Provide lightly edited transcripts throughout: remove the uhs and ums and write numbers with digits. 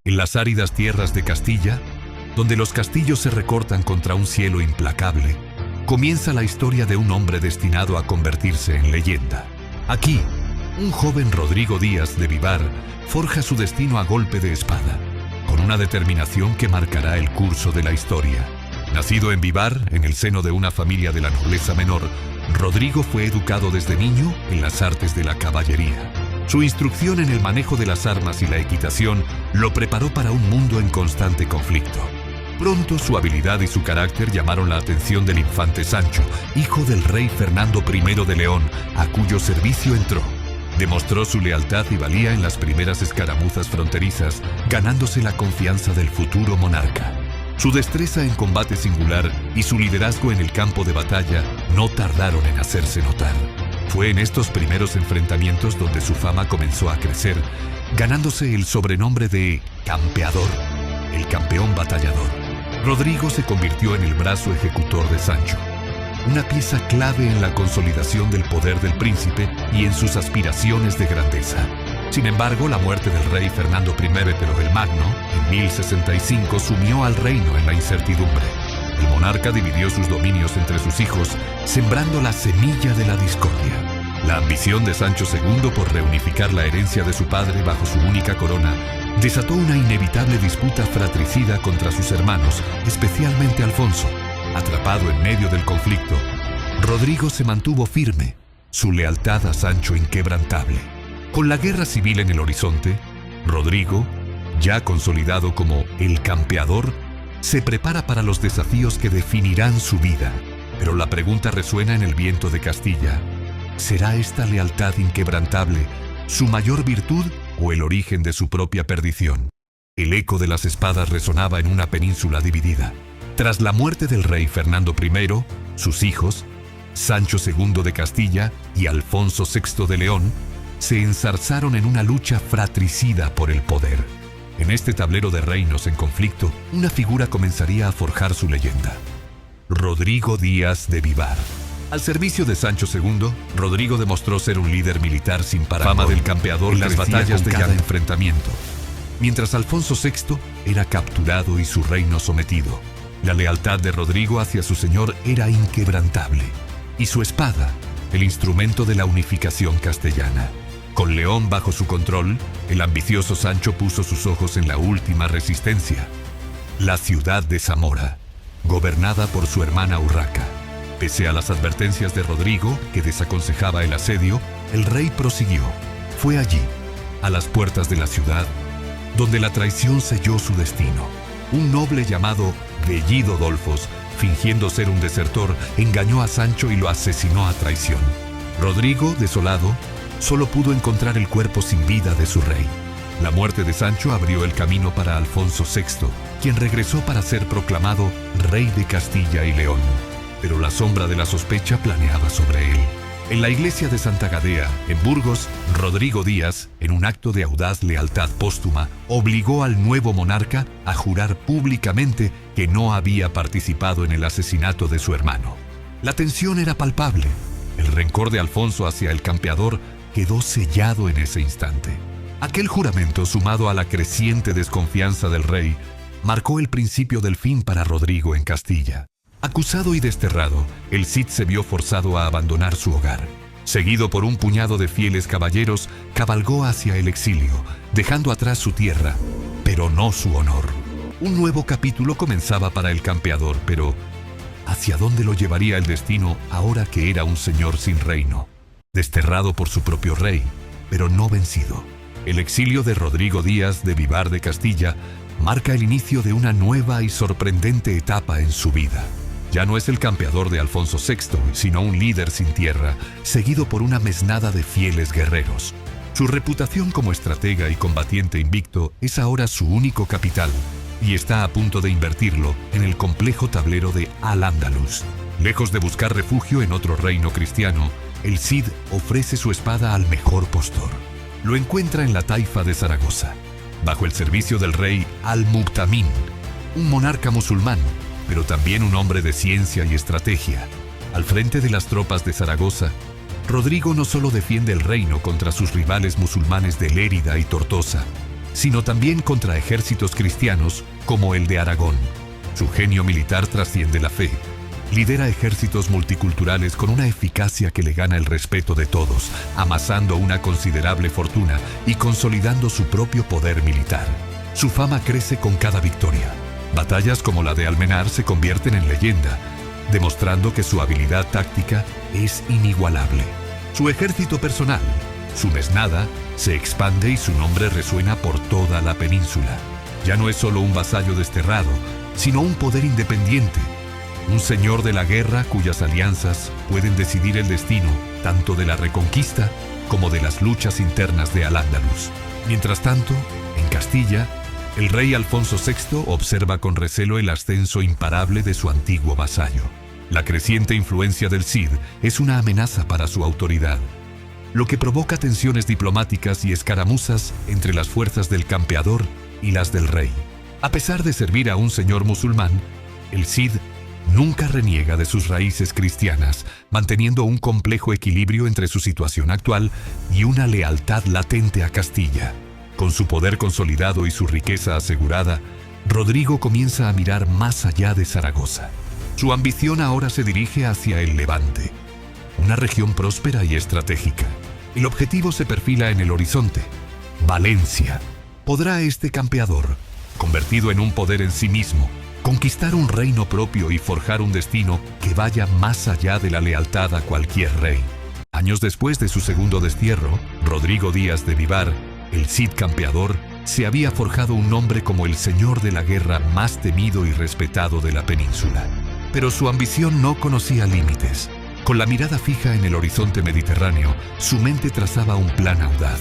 En las áridas tierras de Castilla, donde los castillos se recortan contra un cielo implacable, comienza la historia de un hombre destinado a convertirse en leyenda. Aquí, un joven Rodrigo Díaz de Vivar forja su destino a golpe de espada, con una determinación que marcará el curso de la historia. Nacido en Vivar, en el seno de una familia de la nobleza menor, Rodrigo fue educado desde niño en las artes de la caballería. Su instrucción en el manejo de las armas y la equitación lo preparó para un mundo en constante conflicto. Pronto su habilidad y su carácter llamaron la atención del infante Sancho, hijo del rey Fernando I de León, a cuyo servicio entró. Demostró su lealtad y valía en las primeras escaramuzas fronterizas, ganándose la confianza del futuro monarca. Su destreza en combate singular y su liderazgo en el campo de batalla no tardaron en hacerse notar. Fue en estos primeros enfrentamientos donde su fama comenzó a crecer, ganándose el sobrenombre de Campeador, el campeón batallador. Rodrigo se convirtió en el brazo ejecutor de Sancho, una pieza clave en la consolidación del poder del príncipe y en sus aspiraciones de grandeza. Sin embargo, la muerte del rey Fernando I pero el Magno, en 1065, sumió al reino en la incertidumbre. El monarca dividió sus dominios entre sus hijos, sembrando la semilla de la discordia. La ambición de Sancho II por reunificar la herencia de su padre bajo su única corona desató una inevitable disputa fratricida contra sus hermanos, especialmente Alfonso. Atrapado en medio del conflicto, Rodrigo se mantuvo firme, su lealtad a Sancho inquebrantable. Con la guerra civil en el horizonte, Rodrigo, ya consolidado como el campeador, se prepara para los desafíos que definirán su vida. Pero la pregunta resuena en el viento de Castilla: ¿será esta lealtad inquebrantable su mayor virtud o el origen de su propia perdición? El eco de las espadas resonaba en una península dividida. Tras la muerte del rey Fernando I, sus hijos, Sancho II de Castilla y Alfonso VI de León, se enzarzaron en una lucha fratricida por el poder. En este tablero de reinos en conflicto, una figura comenzaría a forjar su leyenda: Rodrigo Díaz de Vivar. Al servicio de Sancho II, Rodrigo demostró ser un líder militar sin par. Fama del campeador en las batallas de cada enfrentamiento, mientras Alfonso VI era capturado y su reino sometido. La lealtad de Rodrigo hacia su señor era inquebrantable, y su espada, el instrumento de la unificación castellana. Con León bajo su control, el ambicioso Sancho puso sus ojos en la última resistencia, la ciudad de Zamora, gobernada por su hermana Urraca. Pese a las advertencias de Rodrigo, que desaconsejaba el asedio, el rey prosiguió. Fue allí, a las puertas de la ciudad, donde la traición selló su destino. Un noble llamado Bellido Dolfos, fingiendo ser un desertor, engañó a Sancho y lo asesinó a traición. Rodrigo, desolado, solo pudo encontrar el cuerpo sin vida de su rey. La muerte de Sancho abrió el camino para Alfonso VI, quien regresó para ser proclamado rey de Castilla y León. Pero la sombra de la sospecha planeaba sobre él. En la iglesia de Santa Gadea, en Burgos, Rodrigo Díaz, en un acto de audaz lealtad póstuma, obligó al nuevo monarca a jurar públicamente que no había participado en el asesinato de su hermano. La tensión era palpable. El rencor de Alfonso hacia el campeador quedó sellado en ese instante. Aquel juramento, sumado a la creciente desconfianza del rey, marcó el principio del fin para Rodrigo en Castilla. Acusado y desterrado, el Cid se vio forzado a abandonar su hogar. Seguido por un puñado de fieles caballeros, cabalgó hacia el exilio, dejando atrás su tierra, pero no su honor. Un nuevo capítulo comenzaba para el campeador, pero ¿hacia dónde lo llevaría el destino ahora que era un señor sin reino? Desterrado por su propio rey, pero no vencido. El exilio de Rodrigo Díaz de Vivar de Castilla marca el inicio de una nueva y sorprendente etapa en su vida. Ya no es el campeador de Alfonso VI, sino un líder sin tierra, seguido por una mesnada de fieles guerreros. Su reputación como estratega y combatiente invicto es ahora su único capital, y está a punto de invertirlo en el complejo tablero de Al-Ándalus. Lejos de buscar refugio en otro reino cristiano, el Cid ofrece su espada al mejor postor. Lo encuentra en la taifa de Zaragoza, bajo el servicio del rey Al-Mu'tamín, un monarca musulmán, pero también un hombre de ciencia y estrategia. Al frente de las tropas de Zaragoza, Rodrigo no solo defiende el reino contra sus rivales musulmanes de Lérida y Tortosa, sino también contra ejércitos cristianos como el de Aragón. Su genio militar trasciende la fe. Lidera ejércitos multiculturales con una eficacia que le gana el respeto de todos, amasando una considerable fortuna y consolidando su propio poder militar. Su fama crece con cada victoria. Batallas como la de Almenar se convierten en leyenda, demostrando que su habilidad táctica es inigualable. Su ejército personal, su mesnada, se expande y su nombre resuena por toda la península. Ya no es solo un vasallo desterrado, sino un poder independiente, un señor de la guerra cuyas alianzas pueden decidir el destino tanto de la reconquista como de las luchas internas de Al-Ándalus. Mientras tanto, en Castilla, el rey Alfonso VI observa con recelo el ascenso imparable de su antiguo vasallo. La creciente influencia del Cid es una amenaza para su autoridad, lo que provoca tensiones diplomáticas y escaramuzas entre las fuerzas del campeador y las del rey. A pesar de servir a un señor musulmán, el Cid nunca reniega de sus raíces cristianas, manteniendo un complejo equilibrio entre su situación actual y una lealtad latente a Castilla. Con su poder consolidado y su riqueza asegurada, Rodrigo comienza a mirar más allá de Zaragoza. Su ambición ahora se dirige hacia el Levante, una región próspera y estratégica. El objetivo se perfila en el horizonte: Valencia. ¿Podrá este campeador, convertido en un poder en sí mismo, conquistar un reino propio y forjar un destino que vaya más allá de la lealtad a cualquier rey? Años después de su segundo destierro, Rodrigo Díaz de Vivar, el Cid campeador, se había forjado un nombre como el señor de la guerra más temido y respetado de la península. Pero su ambición no conocía límites. Con la mirada fija en el horizonte mediterráneo, su mente trazaba un plan audaz: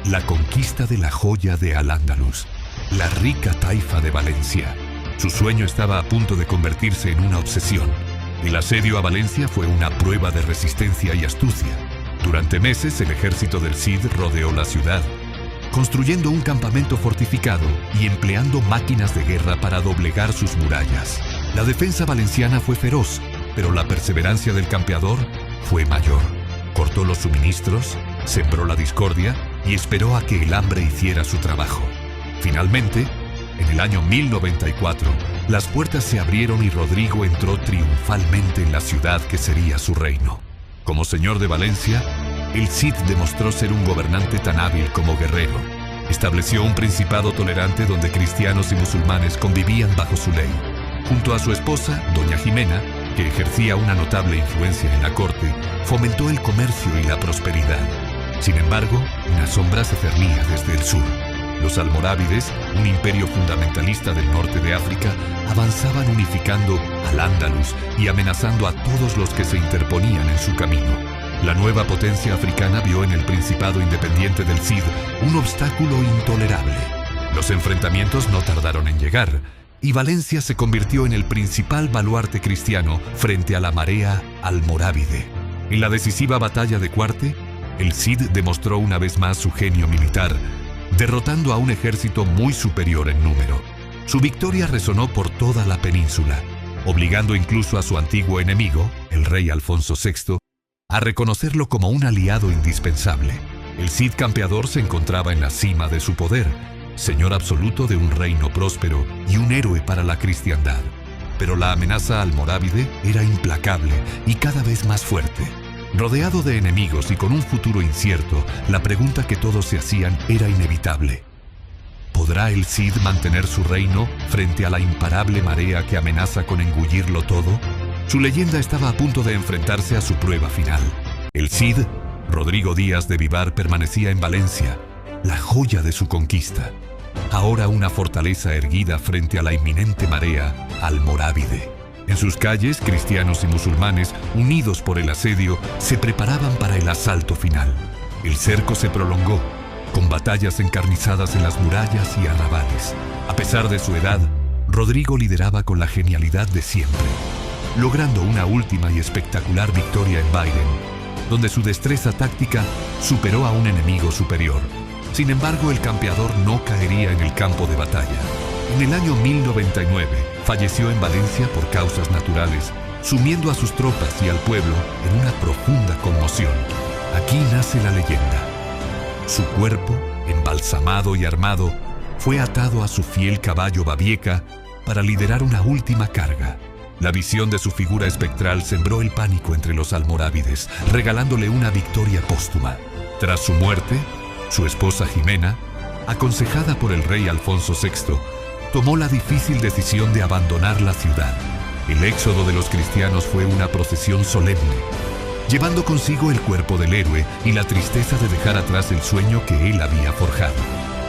la conquista de la joya de Al-Ándalus, la rica taifa de Valencia. Su sueño estaba a punto de convertirse en una obsesión. El asedio a Valencia fue una prueba de resistencia y astucia. Durante meses, el ejército del Cid rodeó la ciudad, construyendo un campamento fortificado y empleando máquinas de guerra para doblegar sus murallas. La defensa valenciana fue feroz, pero la perseverancia del campeador fue mayor. Cortó los suministros, sembró la discordia y esperó a que el hambre hiciera su trabajo. Finalmente, en el año 1094, las puertas se abrieron y Rodrigo entró triunfalmente en la ciudad que sería su reino. Como señor de Valencia, el Cid demostró ser un gobernante tan hábil como guerrero. Estableció un principado tolerante donde cristianos y musulmanes convivían bajo su ley. Junto a su esposa, doña Jimena, que ejercía una notable influencia en la corte, fomentó el comercio y la prosperidad. Sin embargo, una sombra se cernía desde el sur. Los almorávides, un imperio fundamentalista del norte de África, avanzaban unificando Al-Ándalus y amenazando a todos los que se interponían en su camino. La nueva potencia africana vio en el principado independiente del Cid un obstáculo intolerable. Los enfrentamientos no tardaron en llegar, y Valencia se convirtió en el principal baluarte cristiano frente a la marea almorávide. En la decisiva batalla de Cuarte, el Cid demostró una vez más su genio militar, derrotando a un ejército muy superior en número. Su victoria resonó por toda la península, obligando incluso a su antiguo enemigo, el rey Alfonso VI, a reconocerlo como un aliado indispensable. El Cid campeador se encontraba en la cima de su poder, señor absoluto de un reino próspero y un héroe para la cristiandad. Pero la amenaza almorávide era implacable y cada vez más fuerte. Rodeado de enemigos y con un futuro incierto, la pregunta que todos se hacían era inevitable: ¿podrá el Cid mantener su reino frente a la imparable marea que amenaza con engullirlo todo? Su leyenda estaba a punto de enfrentarse a su prueba final. El Cid, Rodrigo Díaz de Vivar, permanecía en Valencia, la joya de su conquista. Ahora una fortaleza erguida frente a la inminente marea almorávide. En sus calles, cristianos y musulmanes, unidos por el asedio, se preparaban para el asalto final. El cerco se prolongó, con batallas encarnizadas en las murallas y arrabales. A pesar de su edad, Rodrigo lideraba con la genialidad de siempre, logrando una última y espectacular victoria en Bairén, donde su destreza táctica superó a un enemigo superior. Sin embargo, el campeador no caería en el campo de batalla. En el año 1099, falleció en Valencia por causas naturales, sumiendo a sus tropas y al pueblo en una profunda conmoción. Aquí nace la leyenda. Su cuerpo, embalsamado embalsamado y armado, fue atado a su fiel caballo Babieca para liderar una última carga. La visión de su figura espectral sembró el pánico entre los almorávides, regalándole una victoria póstuma. Tras su muerte, su esposa Jimena, aconsejada por el rey Alfonso VI, tomó la difícil decisión de abandonar la ciudad. El éxodo de los cristianos fue una procesión solemne, llevando consigo el cuerpo del héroe y la tristeza de dejar atrás el sueño que él había forjado.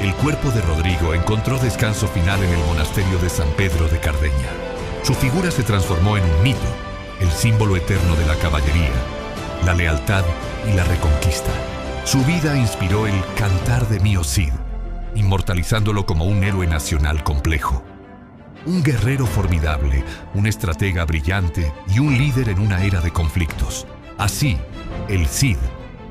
El cuerpo de Rodrigo encontró descanso final en el monasterio de San Pedro de Cardeña. Su figura se transformó en un mito, el símbolo eterno de la caballería, la lealtad y la reconquista. Su vida inspiró el Cantar de Mío Cid, inmortalizándolo como un héroe nacional complejo. Un guerrero formidable, un estratega brillante y un líder en una era de conflictos. Así, el Cid,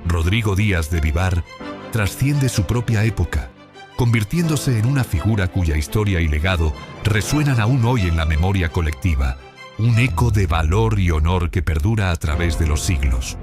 Rodrigo Díaz de Vivar, trasciende su propia época, convirtiéndose en una figura cuya historia y legado resuenan aún hoy en la memoria colectiva, un eco de valor y honor que perdura a través de los siglos.